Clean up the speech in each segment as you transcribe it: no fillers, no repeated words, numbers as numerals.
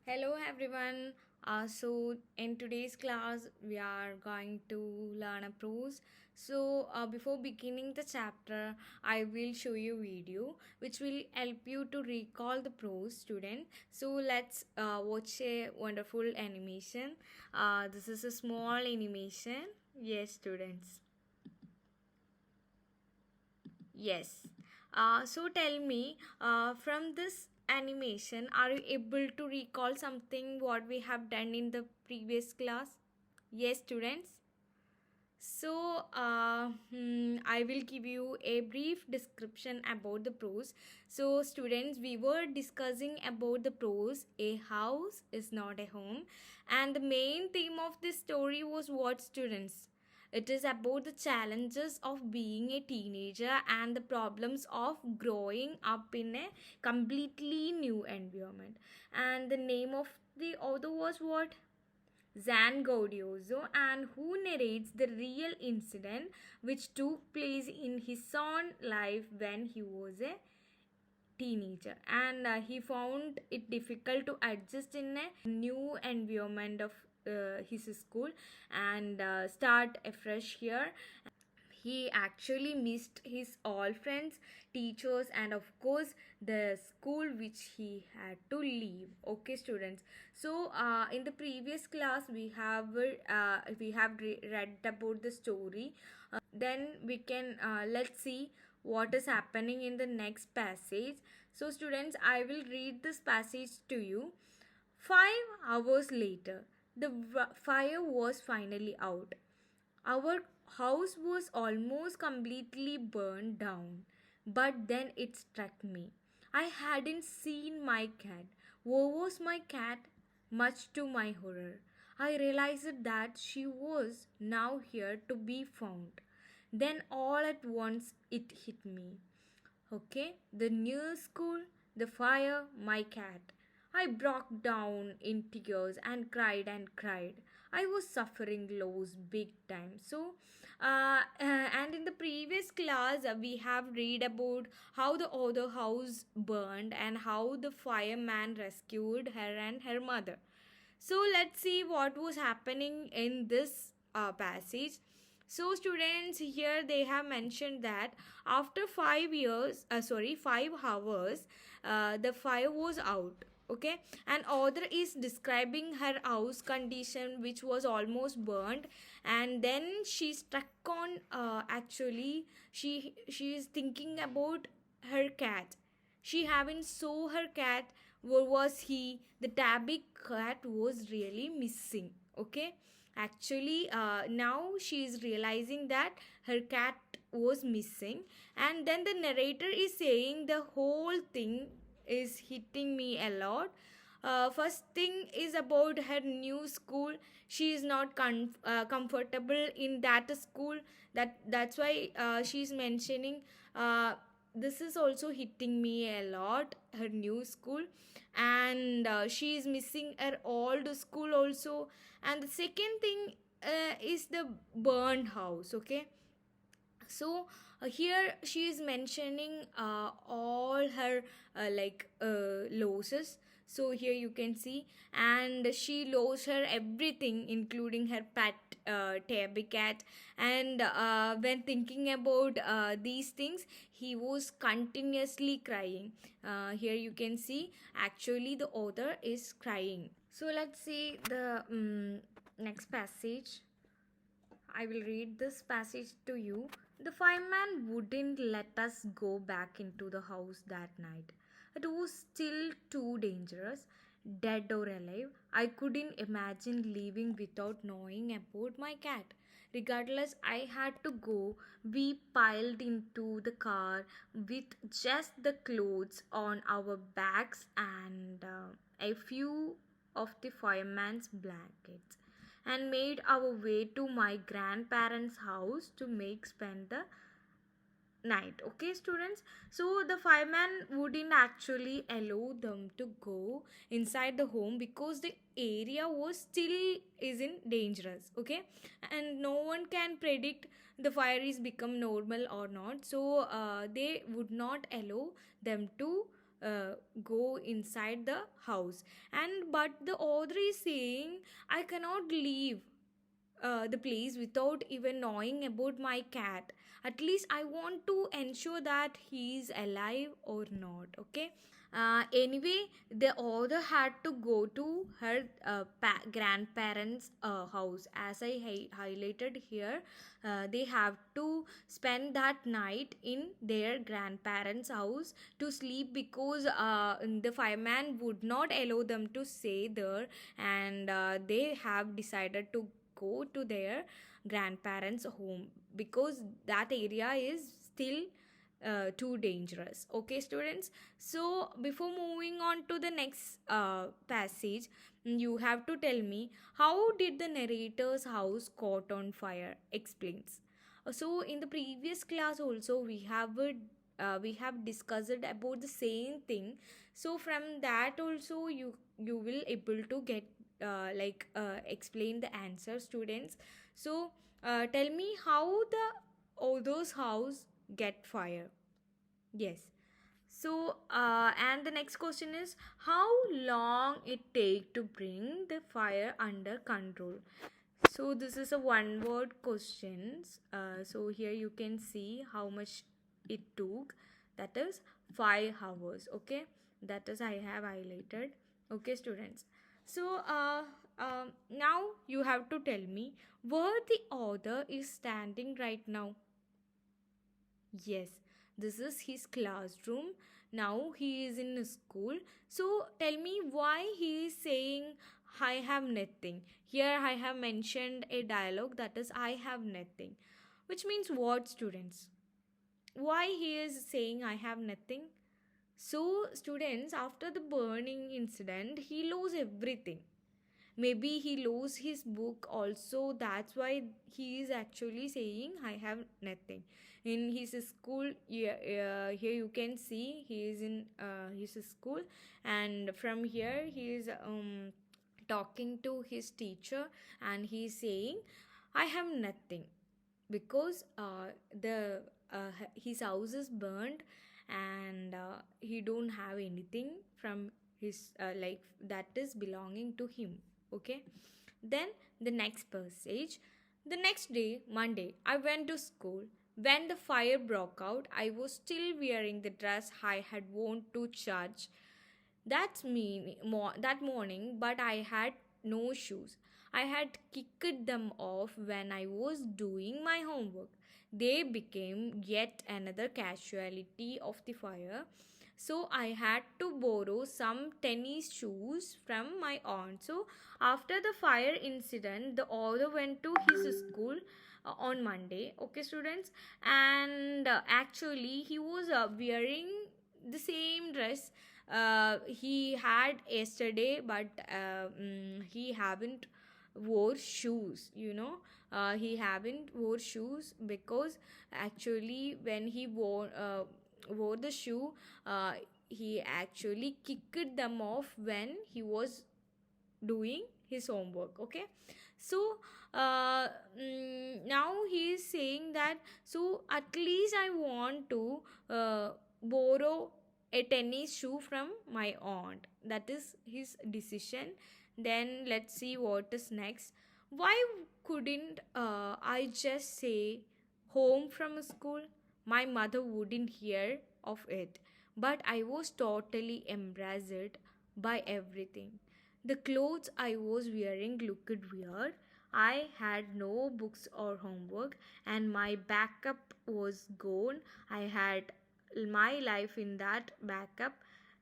Hello everyone. So in today's class we are going to learn a prose. Before beginning the chapter, I will show you video which will help you to recall the prose, student. So let's watch a wonderful animation. This is a small animation. Yes, students. Yes. So tell me, from this animation, are you able to recall something what we have done in the previous class? Yes, students. I will give you a brief description about the prose. So, students, we were discussing about the prose. A house is not a home, and the main theme of this story was what, students? It is about the challenges of being a teenager and the problems of growing up in a completely new environment. And the name of the author was what? Zan Gaudioso, and who narrates the real incident which took place in his own life when he was a teenager, and he found it difficult to adjust in a new environment of his school and start afresh here. He actually missed his all friends, teachers, and of course the school which he had to leave. Okay, students. In the previous class we have read about the story. Then we can let's see what is happening in the next passage. So, students, I will read this passage to you. 5 hours later, the fire was finally out. Our house was almost completely burned down. But then it struck me. I hadn't seen my cat. Where was my cat? Much to my horror, I realized that she was now here to be found. Then all at once it hit me. Okay, the new school, the fire, my cat. I broke down in tears and cried and cried. I was suffering loss big time. And in the previous class, we have read about how the other house burned and how the fireman rescued her and her mother. So let's see what was happening in this passage. So students, here they have mentioned that after 5 hours, the fire was out. Okay, and author is describing her house condition which was almost burned, and then she struck on actually she is thinking about her cat. She haven't saw her cat. Where was he? The tabby cat was really missing. Okay, actually, now she is realizing that her cat was missing, and then the narrator is saying the whole thing is hitting me a lot. First thing is about her new school. She is not comfortable in that school. That's why she is mentioning. This is also hitting me a lot. Her new school, and she is missing her old school also. And the second thing is the burned house. Okay, here she is mentioning all her losses. So here you can see, and she lost her everything including her pet tabby cat. And when thinking about these things, he was continuously crying. Here you can see actually the author is crying. So let's see the next passage. I will read this passage to you. The fireman wouldn't let us go back into the house that night. It was still too dangerous, dead or alive. I couldn't imagine leaving without knowing about my cat. Regardless, I had to go. We piled into the car with just the clothes on our backs and a few of the fireman's blankets, and made our way to my grandparents' house to make spend the night. Okay, students. So the fireman wouldn't actually allow them to go inside the home because the area was still isn't dangerous. Okay, and no one can predict the fire is become normal or not. So they would not allow them to go inside the house. And but the author is saying, I cannot leave the place without even knowing about my cat. At least I want to ensure that he is alive or not. Okay. Anyway, the author had to go to her grandparents' house. As I highlighted here, they have to spend that night in their grandparents' house to sleep, because the fireman would not allow them to stay there, and they have decided to go to their grandparents' home because that area is still too dangerous. Okay, students. So before moving on to the next passage, you have to tell me, how did the narrator's house caught on fire? Explains. So in the previous class also we have discussed about the same thing. So from that also you will able to get explain the answer, students. So tell me how the author's house get fire. Yes. So, and the next question is, how long it take to bring the fire under control? So this is a one word questions. So here you can see how much it took. That is 5 hours. Okay, that is I have highlighted. Okay, students. So now you have to tell me where the author is standing right now. Yes, this is his classroom. Now he is in school. So tell me why he is saying, I have nothing. Here I have mentioned a dialogue that is, I have nothing. Which means what, students? Why he is saying, I have nothing? So, students, after the burning incident, he lost everything. Maybe he lost his book also. That's why he is actually saying, I have nothing. In his school, yeah, here you can see he is in his school, and from here he is talking to his teacher, and he is saying, I have nothing, because the his house is burned, and he don't have anything from his that is belonging to him. Okay. Then the next passage. The next day, Monday, I went to school. When the fire broke out, I was still wearing the dress I had worn to church that morning, but I had no shoes. I had kicked them off when I was doing my homework. They became yet another casualty of the fire. So I had to borrow some tennis shoes from my aunt. So after the fire incident, the author went to his school on Monday. Okay, students, and actually he was wearing the same dress he had yesterday, but he haven't wore shoes, he haven't wore shoes, because actually when he wore the shoe, he actually kicked them off when he was doing his homework. Okay. So now he is saying that, so at least I want to borrow a tennis shoe from my aunt. That is his decision. Then let's see what is next. Why couldn't I just say home from school? My mother wouldn't hear of it, but I was totally embarrassed by everything. The clothes I was wearing looked weird. I had no books or homework, and my backup was gone. I had my life in that backup.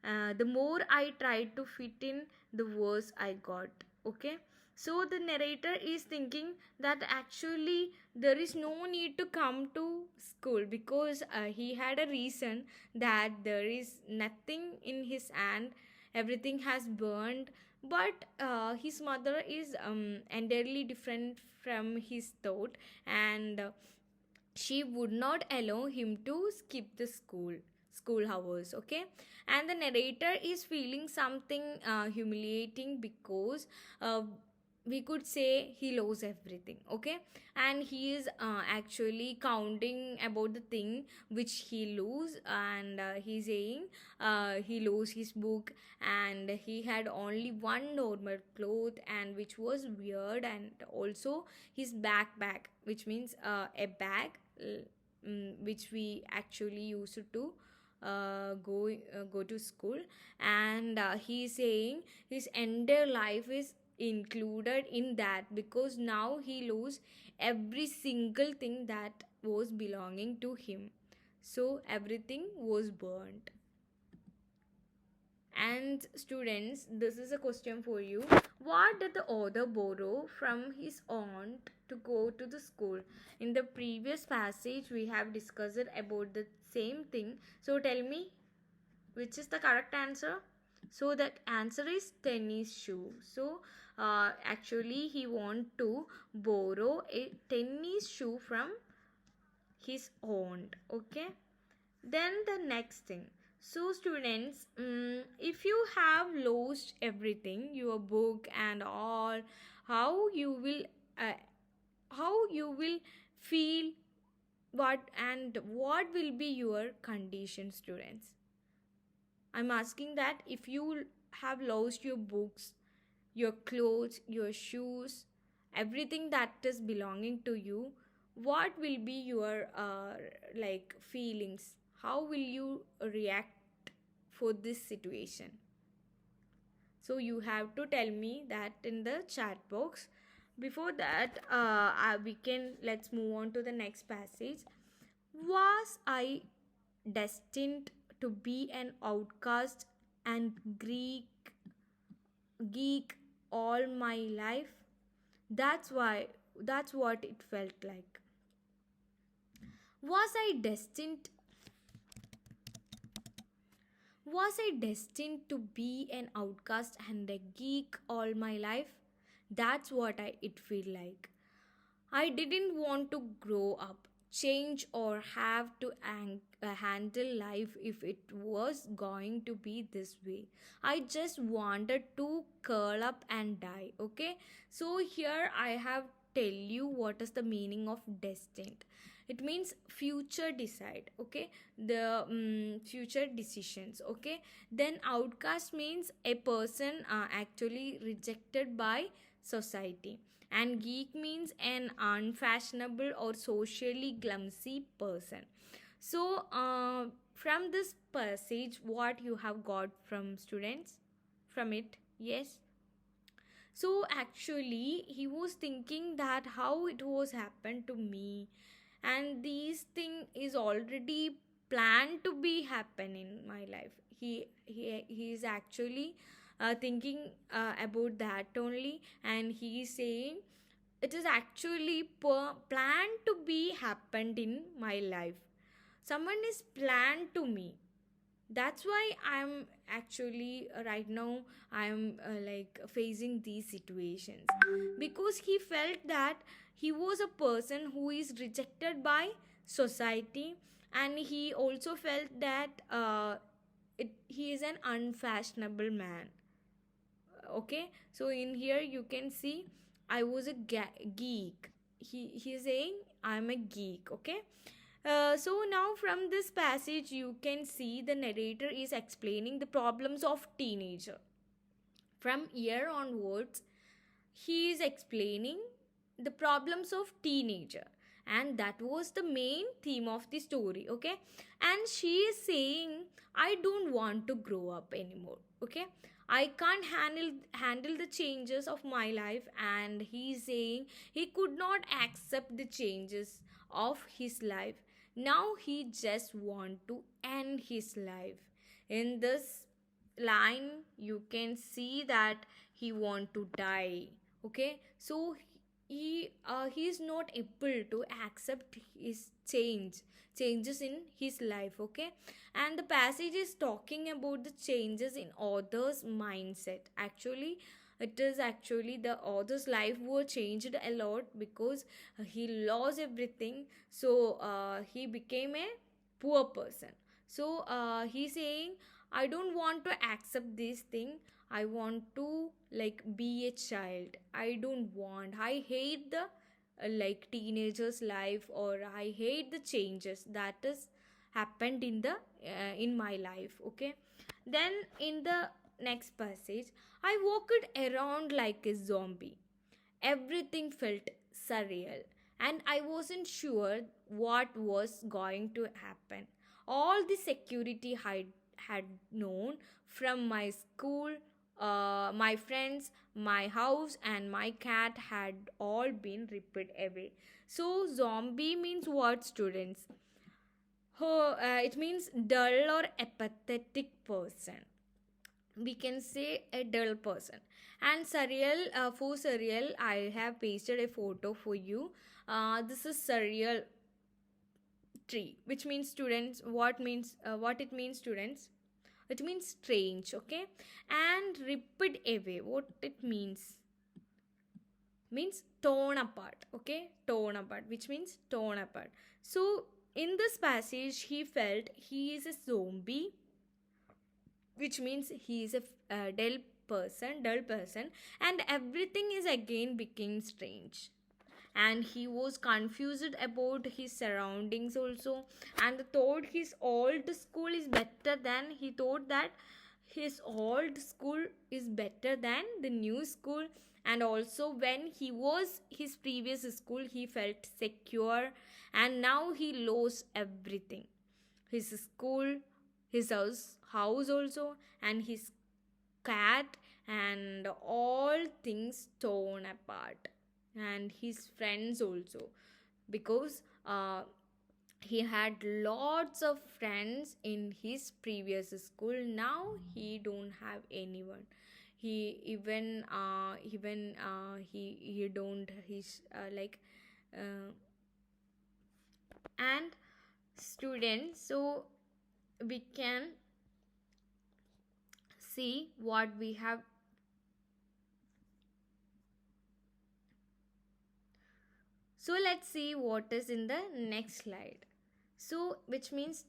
The more I tried to fit in, the worse I got. Okay. So the narrator is thinking that actually there is no need to come to school, because he had a reason that there is nothing in his hand, everything has burned. But his mother is entirely different from his thought, and she would not allow him to skip the school hours. Okay. And the narrator is feeling something humiliating, because uh, we could say he lost everything, okay. And he is actually counting about the thing which he lose, and he's saying he lost his book, and he had only one normal cloth, and which was weird, and also his backpack, which means a bag, which we actually used to go to school. And he's saying his entire life is included in that, because now he lose every single thing that was belonging to him, so everything was burnt. And students, this is a question for you. What did the author borrow from his aunt to go to the school? In the previous passage, we have discussed about the same thing. So tell me, which is the correct answer? So the answer is tennis shoe. So actually he want to borrow a tennis shoe from his aunt, okay. Then the next thing, so students, if you have lost everything, your book and all, how you will uh, how you will feel, what will be your condition, students? I'm asking that if you have lost your books, your clothes, your shoes, everything that is belonging to you, what will be your like feelings? How will you react for this situation? So you have to tell me that in the chat box. Before that, we can let's move on to the next passage. Was I destined to be an outcast and geek all my life? That's what it felt like. Was I destined was I destined to be an outcast and a geek all my life? That's what it feel like. I didn't want to grow up, change, or have to handle life if it was going to be this way. I just wanted to curl up and die. Okay, so here I have tell you what is the meaning of destined. It means future decide. Okay, the future decisions. Okay, then outcast means a person actually rejected by society, and geek means an unfashionable or socially clumsy person. So from this passage, what you have got from students from it? Yes. So actually he was thinking that how it was happened to me, and these thing is already planned to be happen in my life. He is actually thinking about that only, and he is saying it is actually planned to be happened in my life. Someone is planned to me. That's why I'm actually right now I'm like facing these situations, because he felt that he was a person who is rejected by society, and he also felt that he is an unfashionable man. Okay, so in here you can see I was a geek. He's saying I'm a geek. Okay, so now from this passage you can see the narrator is explaining the problems of teenager. From here onwards he is explaining the problems of teenager, and that was the main theme of the story. Okay, and she is saying I don't want to grow up anymore. Okay, I can't handle the changes of my life, and he is saying he could not accept the changes of his life. Now he just want to end his life. In this line you can see that he want to die. Okay, so he is not able to accept his changes in his life. Okay, and the passage is talking about the changes in author's mindset. Actually it is actually the author's life were changed a lot, because he lost everything, so he became a poor person. So he's saying I don't want to accept this thing. I want to like be a child. I don't want. I hate the like teenagers life, or I hate the changes that is happened in the in my life. Okay. Then in the next passage, I walked around like a zombie. Everything felt surreal, and I wasn't sure what was going to happen. All the security I had known from my school, my friends, my house, and my cat had all been ripped away. So, zombie means what, students? Oh, it means dull or apathetic person. We can say a dull person. And surreal, for surreal, I have pasted a photo for you. This is surreal tree, which means, students, what it means, students? It means strange. Okay. And ripped away, what it means torn apart. Okay, torn apart, which means torn apart. So in this passage, he felt he is a zombie, which means he is a dull person, and everything is again became strange. And he was confused about his surroundings also, and thought his old school is better than he thought that his old school is better than the new school. And also when he was his previous school, he felt secure, and now he lost everything: his school, his house also, and his cat, and all things torn apart, and his friends also, because he had lots of friends in his previous school. Now he don't have anyone. He he don't he's like and students, so we can see what we have. So let's see what is in the next slide. So which means,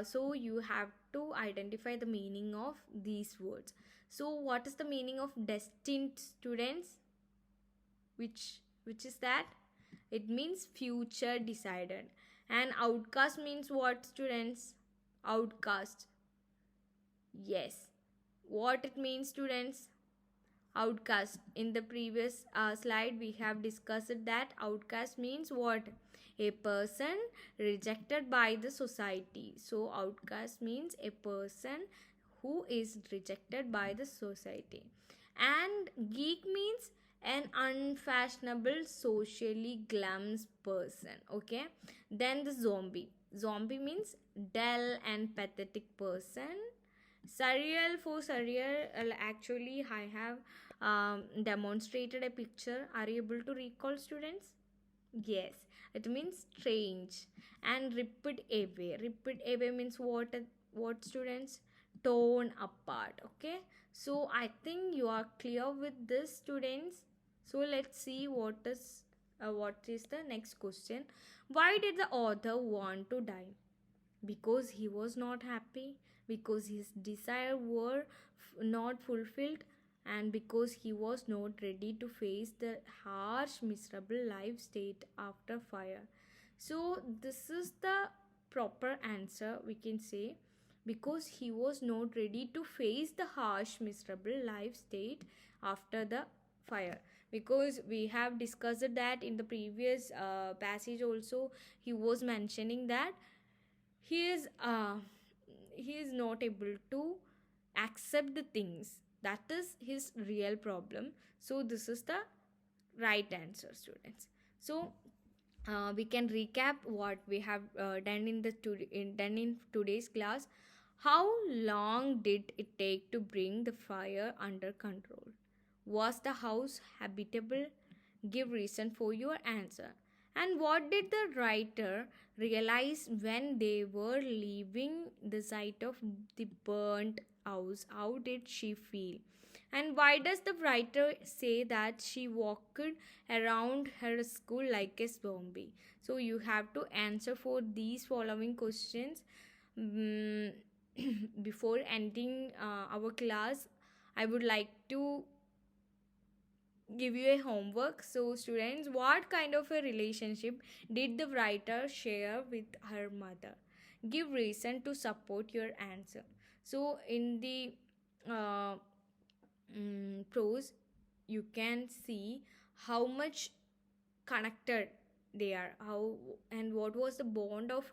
so you have to identify the meaning of these words. So what is the meaning of destined, students? Which is that? It means future decided. And outcast means what, students? Outcast. Yes. What it means, students? Outcast. In the previous slide, we have discussed that outcast means what? A person rejected by the society. So, outcast means a person who is rejected by the society. And geek means an unfashionable, socially glamorous person. Okay. Then the zombie. Zombie means dull and pathetic person. Surreal, for surreal, actually I have demonstrated a picture. Are you able to recall, students? Yes, it means strange. And ripped away. Ripped away means what? What, students? Torn apart. Okay. So I think you are clear with this, students. So let's see what is the next question. Why did the author want to die? Because he was not happy, because his desire were not fulfilled, and because he was not ready to face the harsh miserable life state after fire. So this is the proper answer, we can say, because he was not ready to face the harsh miserable life state after the fire. Because we have discussed that in the previous passage also, he was mentioning that he is he is not able to accept the things. That is his real problem. So this is the right answer, students. So we can recap what we have done in today's class. How long did it take to bring the fire under control? Was the house habitable? Give reason for your answer. And what did the writer realize when they were leaving the site of the burnt house? How did she feel? And why does the writer say that she walked around her school like a zombie? So you have to answer for these following questions. before ending our class, I would like to give you a homework. So, students, what kind of a relationship did the writer share with her mother? Give reason to support your answer. So, in the uh, prose, you can see how much connected they are, how and what was the bond of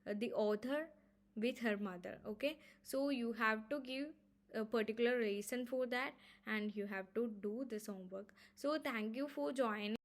the author with her mother. Okay, so you have to give a particular reason for that, and you have to do this homework. So thank you for joining.